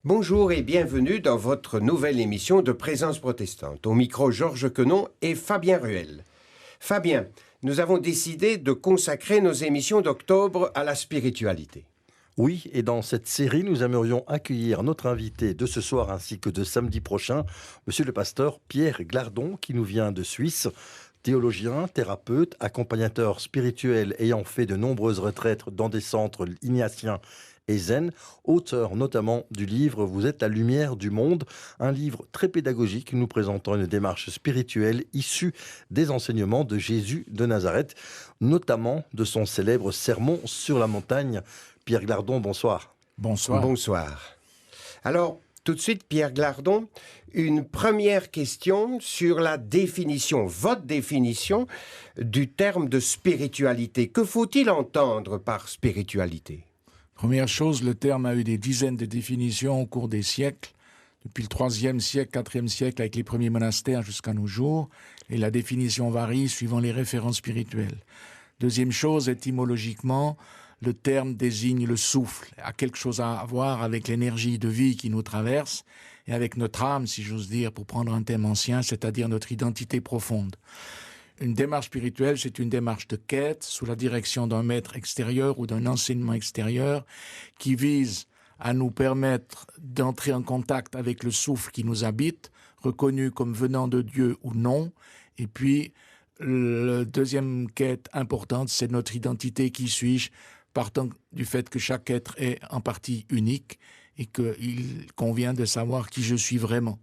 Bonjour et bienvenue dans votre nouvelle émission de Présence protestante. Au micro, Georges Quenon et Fabien Ruel. Fabien, nous avons décidé de consacrer nos émissions d'octobre à la spiritualité. Oui, et dans cette série, nous aimerions accueillir notre invité de ce soir ainsi que de samedi prochain, monsieur le pasteur Pierre Glardon, qui nous vient de Suisse. Théologien, thérapeute, accompagnateur spirituel ayant fait de nombreuses retraites dans des centres ignatiens et zen, auteur notamment du livre « Vous êtes la lumière du monde », un livre très pédagogique nous présentant une démarche spirituelle issue des enseignements de Jésus de Nazareth, notamment de son célèbre sermon sur la montagne. Pierre Glardon, bonsoir. Bonsoir. Bonsoir. Alors, tout de suite, Pierre Glardon, une première question sur la définition, votre définition du terme de spiritualité. Que faut-il entendre par spiritualité ? Première chose, le terme a eu des dizaines de définitions au cours des siècles, depuis le IIIe siècle, IVe siècle, avec les premiers monastères jusqu'à nos jours, et la définition varie suivant les références spirituelles. Deuxième chose, étymologiquement, le terme désigne le souffle, a quelque chose à voir avec l'énergie de vie qui nous traverse, et avec notre âme, si j'ose dire, pour prendre un thème ancien, c'est-à-dire notre identité profonde. Une démarche spirituelle, c'est une démarche de quête sous la direction d'un maître extérieur ou d'un enseignement extérieur qui vise à nous permettre d'entrer en contact avec le souffle qui nous habite, reconnu comme venant de Dieu ou non. Et puis, la deuxième quête importante, c'est notre identité, qui suis-je, partant du fait que chaque être est en partie unique et qu'il convient de savoir qui je suis vraiment.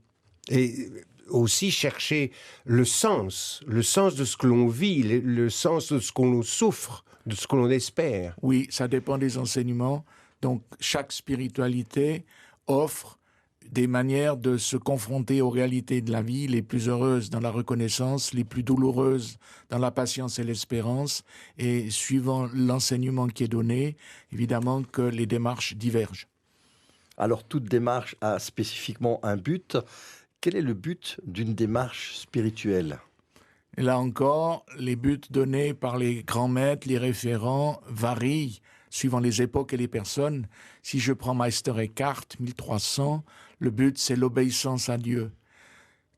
Et aussi chercher le sens de ce que l'on vit, le sens de ce qu'on souffre, de ce que l'on espère. Oui, ça dépend des enseignements. Donc, chaque spiritualité offre des manières de se confronter aux réalités de la vie, les plus heureuses dans la reconnaissance, les plus douloureuses dans la patience et l'espérance. Et suivant l'enseignement qui est donné, évidemment que les démarches divergent. Alors, toute démarche a spécifiquement un but. Quel est le but d'une démarche spirituelle ? Et là encore, les buts donnés par les grands maîtres, les référents, varient suivant les époques et les personnes. Si je prends Meister Eckhart, 1300, le but c'est l'obéissance à Dieu.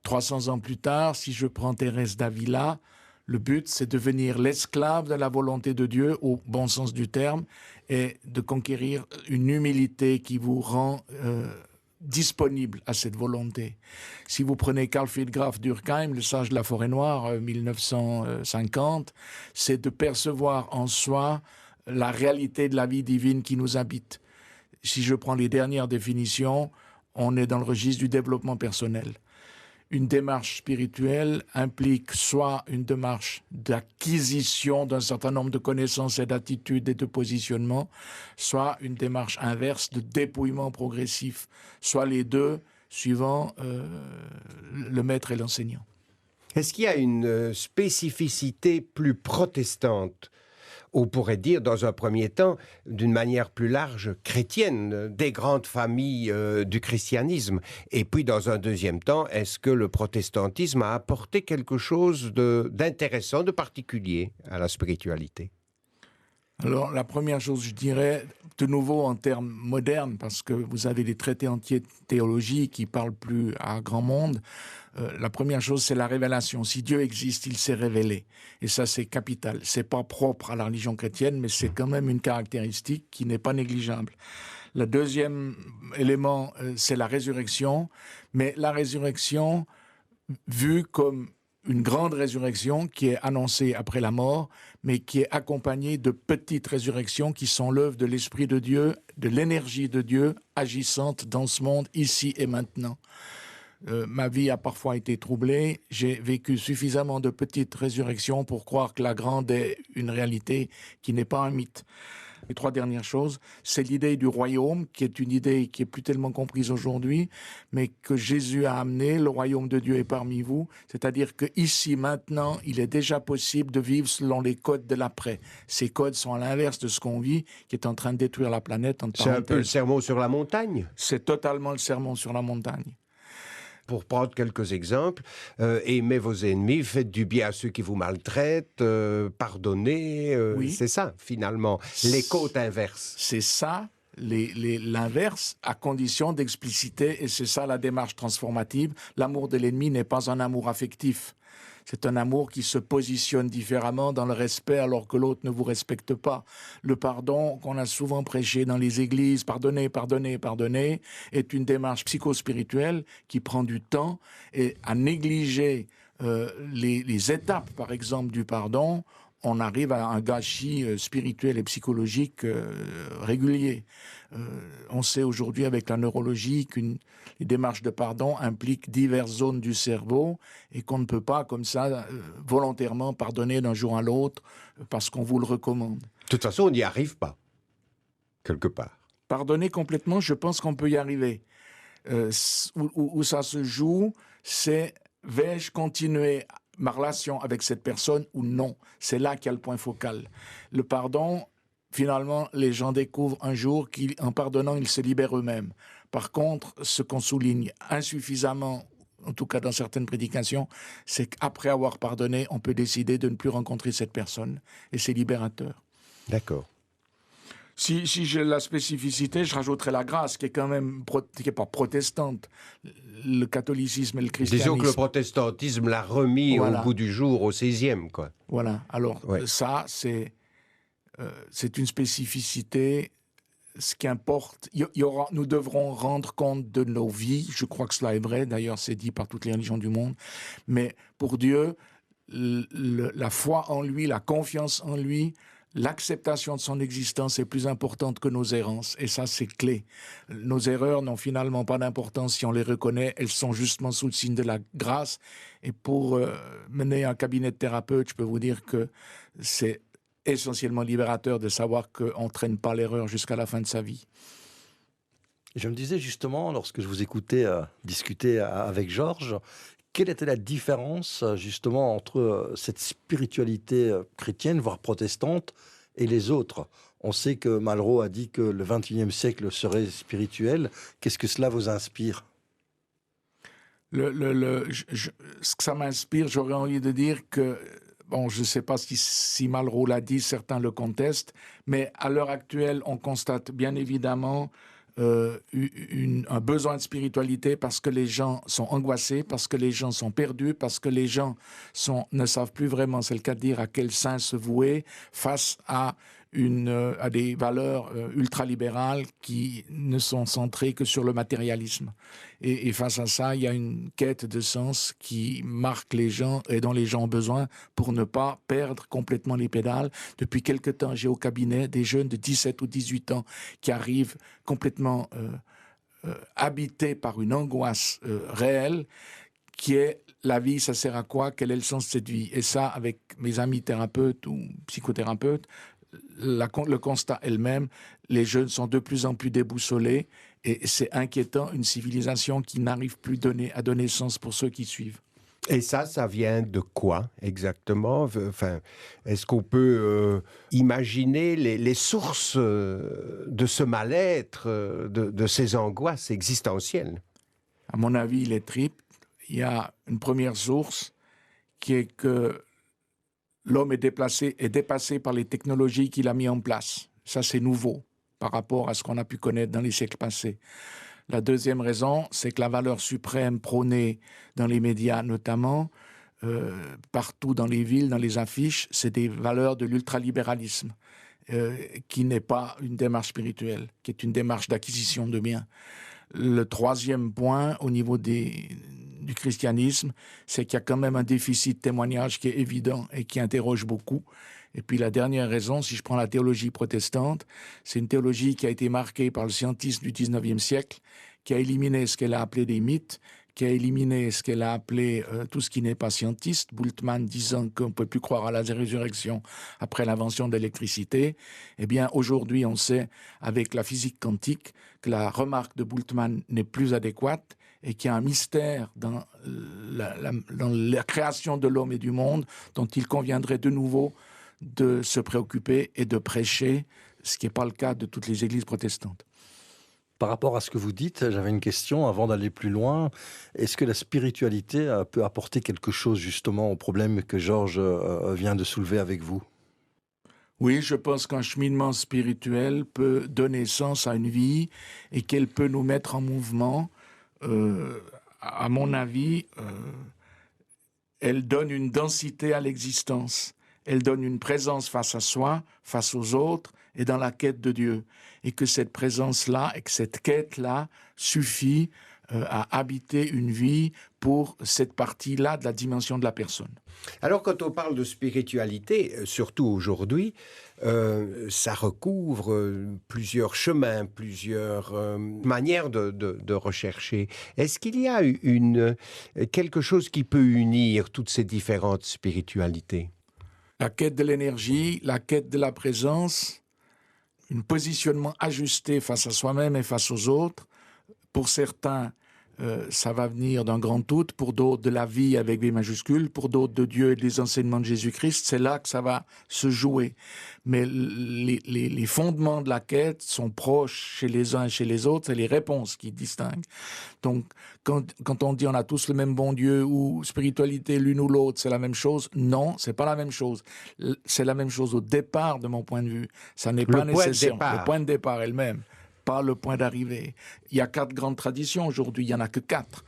300 ans plus tard, si je prends Thérèse d'Avila, le but c'est devenir l'esclave de la volonté de Dieu, au bon sens du terme, et de conquérir une humilité qui vous rend disponible à cette volonté. Si vous prenez Carl Graf Durkheim, le sage de la forêt noire, 1950, c'est de percevoir en soi la réalité de la vie divine qui nous habite. Si je prends les dernières définitions, on est dans le registre du développement personnel. Une démarche spirituelle implique soit une démarche d'acquisition d'un certain nombre de connaissances et d'attitudes et de positionnements, soit une démarche inverse de dépouillement progressif, soit les deux, suivant le maître et l'enseignant. Est-ce qu'il y a une spécificité plus protestante, ou on pourrait dire, dans un premier temps, d'une manière plus large, chrétienne, des grandes familles du christianisme? Et puis, dans un deuxième temps, est-ce que le protestantisme a apporté quelque chose d'intéressant, de particulier à la spiritualité? Alors, la première chose, je dirais, de nouveau en termes modernes, parce que vous avez des traités entiers de théologie qui parlent plus à grand monde, la première chose, c'est la révélation. Si Dieu existe, il s'est révélé. Et ça, c'est capital. C'est pas propre à la religion chrétienne, mais c'est quand même une caractéristique qui n'est pas négligeable. Le deuxième élément, c'est la résurrection. Mais la résurrection, vue comme une grande résurrection qui est annoncée après la mort, mais qui est accompagnée de petites résurrections qui sont l'œuvre de l'Esprit de Dieu, de l'énergie de Dieu agissante dans ce monde, ici et maintenant. Ma vie a parfois été troublée. J'ai vécu suffisamment de petites résurrections pour croire que la grande est une réalité qui n'est pas un mythe. Les trois dernières choses, c'est l'idée du royaume, qui est une idée qui est plus tellement comprise aujourd'hui, mais que Jésus a amené. Le royaume de Dieu est parmi vous, c'est-à-dire que ici, maintenant, il est déjà possible de vivre selon les codes de l'après. Ces codes sont à l'inverse de ce qu'on vit, qui est en train de détruire la planète. C'est un peu le sermon sur la montagne? C'est totalement le sermon sur la montagne. Pour prendre quelques exemples, aimez vos ennemis, faites du bien à ceux qui vous maltraitent, pardonnez, Oui. c'est ça finalement, les côtes inverses. C'est ça, l'inverse, à condition d'expliciter, et c'est ça la démarche transformative. L'amour de l'ennemi n'est pas un amour affectif. C'est un amour qui se positionne différemment dans le respect alors que l'autre ne vous respecte pas. Le pardon qu'on a souvent prêché dans les églises, pardonner, pardonner, pardonner, est une démarche psychospirituelle qui prend du temps, et à négliger les étapes, par exemple, du pardon, on arrive à un gâchis spirituel et psychologique régulier. On sait aujourd'hui avec la neurologie les démarches de pardon impliquent diverses zones du cerveau et qu'on ne peut pas comme ça volontairement pardonner d'un jour à l'autre parce qu'on vous le recommande. De toute façon, on n'y arrive pas, quelque part. Pardonner complètement, je pense qu'on peut y arriver. Où ça se joue, c'est vais-je continuer ma relation avec cette personne ou non? C'est là qu'il y a le point focal. Le pardon, finalement, les gens découvrent un jour qu'en pardonnant, ils se libèrent eux-mêmes. Par contre, ce qu'on souligne insuffisamment, en tout cas dans certaines prédications, c'est qu'après avoir pardonné, on peut décider de ne plus rencontrer cette personne. Et c'est libérateur. D'accord. Si j'ai la spécificité, je rajouterais la grâce, qui est quand même qui est pas protestante. Le catholicisme et le christianisme. Disons que le protestantisme l'a remis au bout du jour, au 16e, quoi. Voilà. Alors, ça, c'est une spécificité. Ce qui importe, nous devrons rendre compte de nos vies. Je crois que cela est vrai. D'ailleurs, c'est dit par toutes les religions du monde. Mais pour Dieu, la foi en lui, la confiance en lui, l'acceptation de son existence est plus importante que nos errances. Et ça, c'est clé. Nos erreurs n'ont finalement pas d'importance si on les reconnaît. Elles sont justement sous le signe de la grâce. Et pour mener un cabinet de thérapeute, je peux vous dire que c'est essentiellement libérateur de savoir qu'on ne traîne pas l'erreur jusqu'à la fin de sa vie. Je me disais justement, lorsque je vous écoutais discuter avec Georges, quelle était la différence justement entre cette spiritualité chrétienne, voire protestante, et les autres? On sait que Malraux a dit que le XXIe siècle serait spirituel. Qu'est-ce que cela vous inspire? Ce que ça m'inspire, j'aurais envie de dire que, bon, je ne sais pas si Malraux l'a dit, certains le contestent, mais à l'heure actuelle, on constate bien évidemment un besoin de spiritualité parce que les gens sont angoissés, parce que les gens sont perdus, parce que les gens ne savent plus vraiment, c'est le cas de dire, à quel saint se vouer face à des valeurs ultralibérales qui ne sont centrées que sur le matérialisme. Et face à ça, il y a une quête de sens qui marque les gens et dont les gens ont besoin pour ne pas perdre complètement les pédales. Depuis quelque temps, j'ai au cabinet des jeunes de 17 ou 18 ans qui arrivent complètement habités par une angoisse réelle qui est la vie, ça sert à quoi? Quel est le sens de cette vie? Et ça, avec mes amis thérapeutes ou psychothérapeutes, le constat est le même. Les jeunes sont de plus en plus déboussolés et c'est inquiétant, une civilisation qui n'arrive plus à donner sens pour ceux qui suivent. Et ça vient de quoi exactement? Enfin, est-ce qu'on peut imaginer les sources de ce mal-être, de ces angoisses existentielles? À mon avis, il est triple. Il y a une première source qui est que l'homme est dépassé par les technologies qu'il a mis en place. Ça, c'est nouveau par rapport à ce qu'on a pu connaître dans les siècles passés. La deuxième raison, c'est que la valeur suprême prônée dans les médias notamment, partout dans les villes, dans les affiches, c'est des valeurs de l'ultralibéralisme, qui n'est pas une démarche spirituelle, qui est une démarche d'acquisition de biens. Le troisième point, au niveau du christianisme, c'est qu'il y a quand même un déficit de témoignage qui est évident et qui interroge beaucoup. Et puis la dernière raison, si je prends la théologie protestante, c'est une théologie qui a été marquée par le scientisme du 19e siècle, qui a éliminé ce qu'elle a appelé des mythes, qui a éliminé ce qu'elle a appelé tout ce qui n'est pas scientiste, Bultmann disant qu'on ne peut plus croire à la résurrection après l'invention de l'électricité. Eh bien, aujourd'hui, on sait, avec la physique quantique, que la remarque de Bultmann n'est plus adéquate et qu'il y a un mystère dans la création de l'homme et du monde dont il conviendrait de nouveau de se préoccuper et de prêcher, ce qui n'est pas le cas de toutes les églises protestantes. Par rapport à ce que vous dites, j'avais une question avant d'aller plus loin. Est-ce que la spiritualité peut apporter quelque chose justement au problème que Georges vient de soulever avec vous? Oui, je pense qu'un cheminement spirituel peut donner sens à une vie et qu'elle peut nous mettre en mouvement. À mon avis, elle donne une densité à l'existence. Elle donne une présence face à soi, face aux autres et dans la quête de Dieu. Et que cette présence-là et que cette quête-là suffit à habiter une vie pour cette partie-là de la dimension de la personne. Alors, quand on parle de spiritualité, surtout aujourd'hui, ça recouvre plusieurs chemins, plusieurs manières de rechercher. Est-ce qu'il y a quelque chose qui peut unir toutes ces différentes spiritualités? La quête de l'énergie, la quête de la présence, un positionnement ajusté face à soi-même et face aux autres. Pour certains, ça va venir d'un grand tout, pour d'autres de la vie avec V majuscule, pour d'autres de Dieu et des enseignements de Jésus-Christ, c'est là que ça va se jouer. Mais les fondements de la quête sont proches chez les uns et chez les autres, c'est les réponses qui distinguent. Donc, quand on dit on a tous le même bon Dieu ou spiritualité l'une ou l'autre, c'est la même chose, non, c'est pas la même chose. C'est la même chose au départ de mon point de vue. Ça n'est pas nécessaire. Le point de départ est le même. Pas le point d'arrivée. Il y a 4 grandes traditions aujourd'hui, il n'y en a que 4.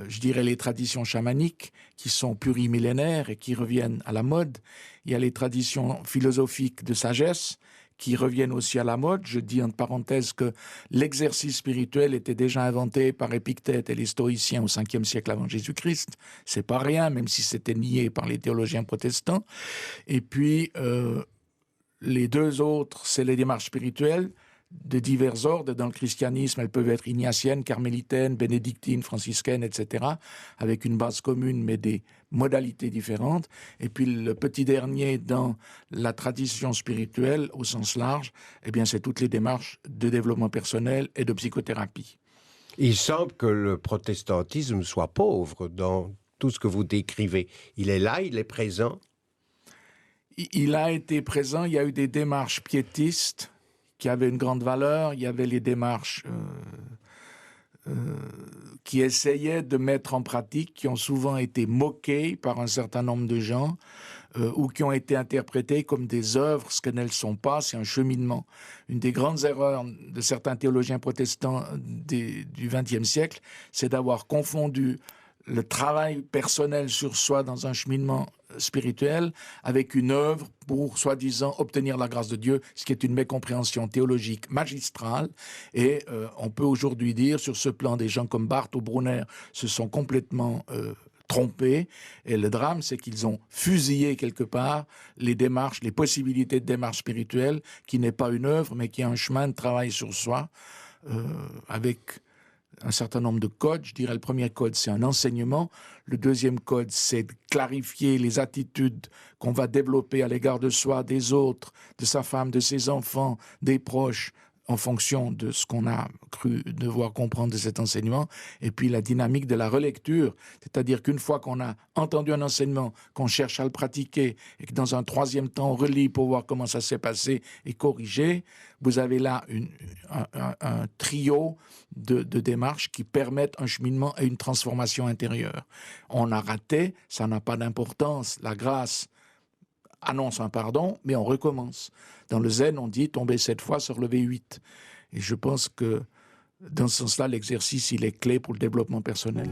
Je dirais les traditions chamaniques qui sont plurimillénaires et qui reviennent à la mode. Il y a les traditions philosophiques de sagesse qui reviennent aussi à la mode. Je dis entre parenthèses que l'exercice spirituel était déjà inventé par Épictète et les stoïciens au 5e siècle avant Jésus-Christ. C'est pas rien, même si c'était nié par les théologiens protestants. Et puis, les 2 autres, c'est les démarches spirituelles de divers ordres. Dans le christianisme, elles peuvent être ignatiennes, carmélitaines, bénédictines, franciscaines, etc., avec une base commune, mais des modalités différentes. Et puis le petit dernier, dans la tradition spirituelle, au sens large, eh bien, c'est toutes les démarches de développement personnel et de psychothérapie. Il semble que le protestantisme soit pauvre dans tout ce que vous décrivez. Il est là, il est présent. Il a été présent, il y a eu des démarches piétistes qui avaient une grande valeur, il y avait les démarches qui essayaient de mettre en pratique, qui ont souvent été moquées par un certain nombre de gens, ou qui ont été interprétées comme des œuvres, ce qu'elles ne sont pas, c'est un cheminement. Une des grandes erreurs de certains théologiens protestants du XXe siècle, c'est d'avoir confondu le travail personnel sur soi dans un cheminement spirituel avec une œuvre pour, soi-disant, obtenir la grâce de Dieu, ce qui est une mécompréhension théologique magistrale. Et on peut aujourd'hui dire, sur ce plan, des gens comme Barth ou Brunner se sont complètement trompés. Et le drame, c'est qu'ils ont fusillé quelque part les démarches, les possibilités de démarche spirituelle, qui n'est pas une œuvre, mais qui est un chemin de travail sur soi, avec un certain nombre de codes. Je dirais le premier code, c'est un enseignement. Le deuxième code, c'est de clarifier les attitudes qu'on va développer à l'égard de soi, des autres, de sa femme, de ses enfants, des proches, en fonction de ce qu'on a cru devoir comprendre de cet enseignement. Et puis la dynamique de la relecture, c'est-à-dire qu'une fois qu'on a entendu un enseignement, qu'on cherche à le pratiquer, et que dans un troisième temps on relit pour voir comment ça s'est passé et corriger, vous avez là un trio de démarches qui permettent un cheminement et une transformation intérieure. On a raté, ça n'a pas d'importance, la grâce annonce un pardon, mais on recommence. Dans le zen, on dit tomber 7 fois, se relever 8. Et je pense que dans ce sens-là, l'exercice, il est clé pour le développement personnel.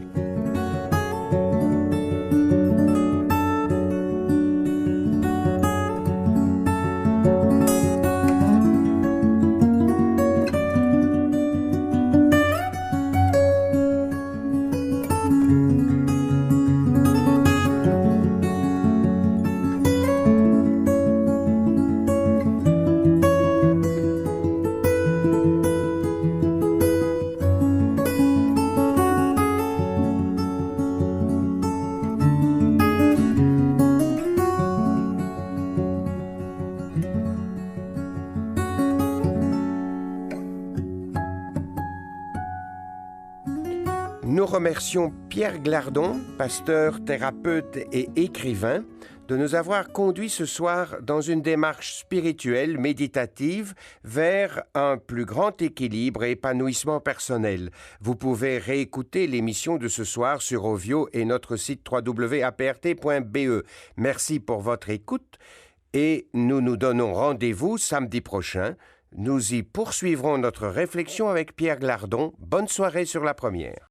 Nous remercions Pierre Glardon, pasteur, thérapeute et écrivain, de nous avoir conduits ce soir dans une démarche spirituelle, méditative, vers un plus grand équilibre et épanouissement personnel. Vous pouvez réécouter l'émission de ce soir sur Ovio et notre site www.aprt.be. Merci pour votre écoute et nous nous donnons rendez-vous samedi prochain. Nous y poursuivrons notre réflexion avec Pierre Glardon. Bonne soirée sur la première.